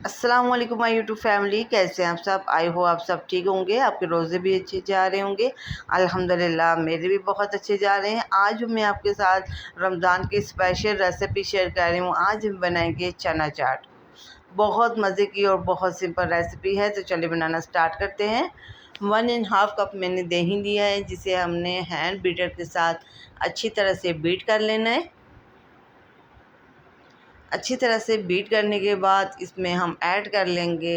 अस्सलाम वालेकुम my YouTube family, कैसे हैं आप सब। आई हो आप सब ठीक होंगे, आपके रोज़े भी अच्छे जा रहे होंगे। अल्हम्दुलिल्लाह मेरे भी बहुत अच्छे जा रहे हैं। आज मैं आपके साथ रमज़ान की स्पेशल रेसिपी शेयर कर रही हूँ। आज हम बनाएंगे चना चाट। बहुत मज़े की और बहुत सिंपल रेसिपी है, तो चलिए बनाना स्टार्ट करते हैं। 1½ कप मैंने दही लिया है, जिसे हमने हैंड बीटर के साथ अच्छी तरह से बीट कर लेना है। अच्छी तरह से बीट करने के बाद इसमें हम ऐड कर लेंगे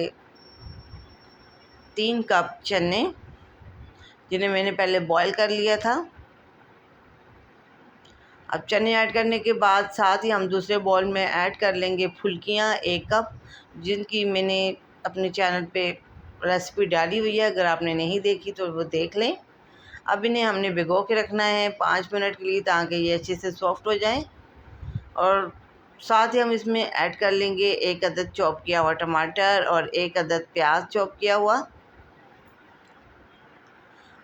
3 कप चने, जिन्हें मैंने पहले बॉईल कर लिया था। अब चने ऐड करने के बाद साथ ही हम दूसरे बॉल में ऐड कर लेंगे फुल्कियाँ 1 कप, जिनकी मैंने अपने चैनल पे रेसिपी डाली हुई है। अगर आपने नहीं देखी तो वो देख लें। अब इन्हें हमने भिगो के रखना है 5 मिनट के लिए, ताकि ये अच्छे से सॉफ्ट हो जाएं। और साथ ही हम इसमें ऐड कर लेंगे 1 अदद चॉप किया हुआ टमाटर और 1 अदद प्याज चॉप किया हुआ।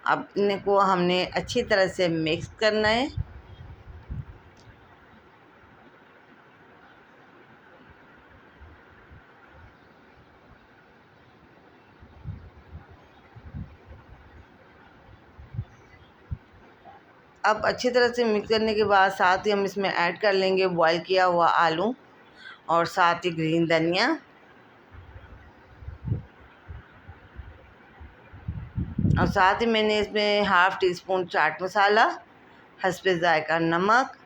अब इनको हमने अच्छी तरह से मिक्स करना है। अब अच्छी तरह से मिक्स करने के बाद साथ ही हम इसमें ऐड कर लेंगे बॉईल किया हुआ आलू और साथ ही ग्रीन धनिया। और साथ ही मैंने इसमें ½ टीस्पून चाट मसाला, हस्बे ज़ायका नमक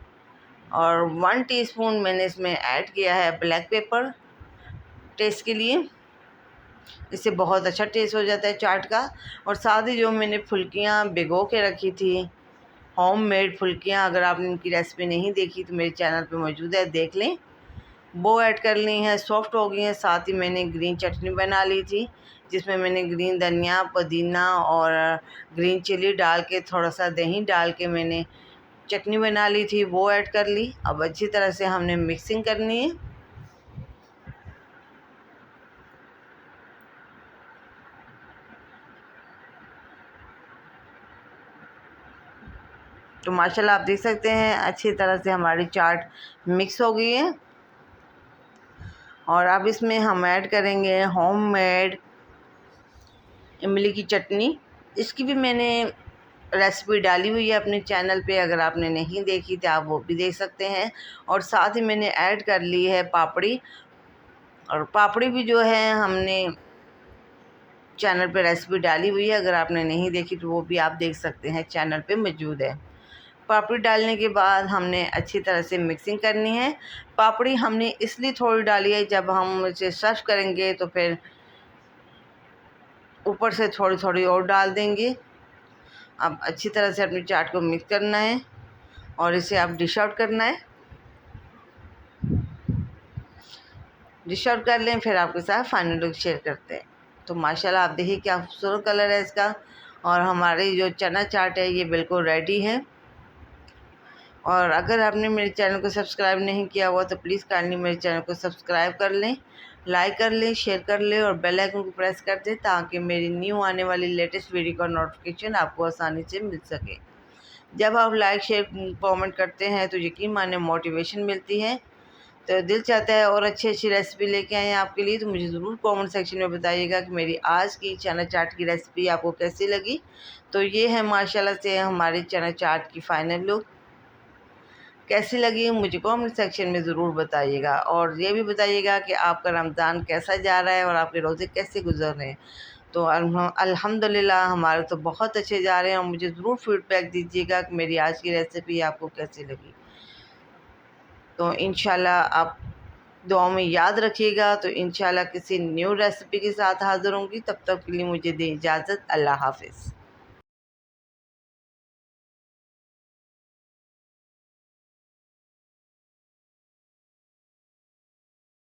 और 1 टीस्पून मैंने इसमें ऐड किया है ब्लैक पेपर टेस्ट के लिए। इससे बहुत अच्छा टेस्ट हो जाता है चाट का। और साथ ही जो मैंने फुल्कियाँ भिगो के रखी थी, होममेड फुल्कियाँ, अगर आपने इनकी रेसिपी नहीं देखी तो मेरे चैनल पे मौजूद है, देख लें। वो ऐड कर ली हैं, सॉफ्ट हो गई हैं। साथ ही मैंने ग्रीन चटनी बना ली थी, जिसमें मैंने ग्रीन धनिया, पुदीना और ग्रीन चिली डाल के, थोड़ा सा दही डाल के मैंने चटनी बना ली थी, वो ऐड कर ली। अब अच्छी तरह से हमने मिक्सिंग करनी है। तो माशाल्लाह आप देख सकते हैं अच्छी तरह से हमारी चाट मिक्स हो गई है। और अब इसमें हम ऐड करेंगे होममेड इमली की चटनी। इसकी भी मैंने रेसिपी डाली हुई है अपने चैनल पे, अगर आपने नहीं देखी तो आप वो भी देख सकते हैं। और साथ ही मैंने ऐड कर ली है पापड़ी, और पापड़ी भी जो है हमने चैनल पे रेसिपी डाली हुई है, अगर आपने नहीं देखी तो वो भी आप देख सकते हैं, चैनल पे मौजूद है। पापड़ी डालने के बाद हमने अच्छी तरह से मिक्सिंग करनी है। पापड़ी हमने इसलिए थोड़ी डाली है, जब हम इसे सर्व करेंगे तो फिर ऊपर से थोड़ी थोड़ी और डाल देंगे। अब अच्छी तरह से अपनी चाट को मिक्स करना है और इसे आप डिश आउट करना है। डिश आउट कर लें, फिर आपके साथ फाइनल लुक शेयर करते हैं। तो माशाल्लाह आप देखिए क्या खूबसूरत कलर है इसका। और हमारी जो चना चाट है ये बिल्कुल रेडी है। और अगर आपने मेरे चैनल को सब्सक्राइब नहीं किया हुआ तो प्लीज़ काइंडली मेरे चैनल को सब्सक्राइब कर लें, लाइक कर लें, शेयर कर लें और बेल आइकन को प्रेस कर दें, ताकि मेरी न्यू आने वाली लेटेस्ट वीडियो का नोटिफिकेशन आपको आसानी से मिल सके। जब आप लाइक शेयर कमेंट करते हैं तो यकीन माने मोटिवेशन मिलती है। तो दिल चाहता है और अच्छी अच्छी रेसिपी लेके आए हैं आपके लिए। तो मुझे ज़रूर कमेंट सेक्शन में बताइएगा कि मेरी आज की चना चाट की रेसिपी आपको कैसी लगी। तो ये है माशाल्लाह से हमारी चना चाट की फ़ाइनल लुक। कैसी लगी मुझे कमेंट सेक्शन में ज़रूर बताइएगा। और ये भी बताइएगा कि आपका रमज़ान कैसा जा रहा है और आपके रोज़े कैसे गुजर रहे हैं। तो अल्हम्दुलिल्लाह हमारे तो बहुत अच्छे जा रहे हैं। और मुझे ज़रूर फीडबैक दीजिएगा कि मेरी आज की रेसिपी आपको कैसी लगी। तो इंशाल्लाह आप दुआओं में याद रखिएगा। तो इंशाल्लाह किसी न्यू रेसिपी के साथ हाज़िर होंगी। तब तक के लिए मुझे दें इजाज़त। अल्लाह हाफ़िज़।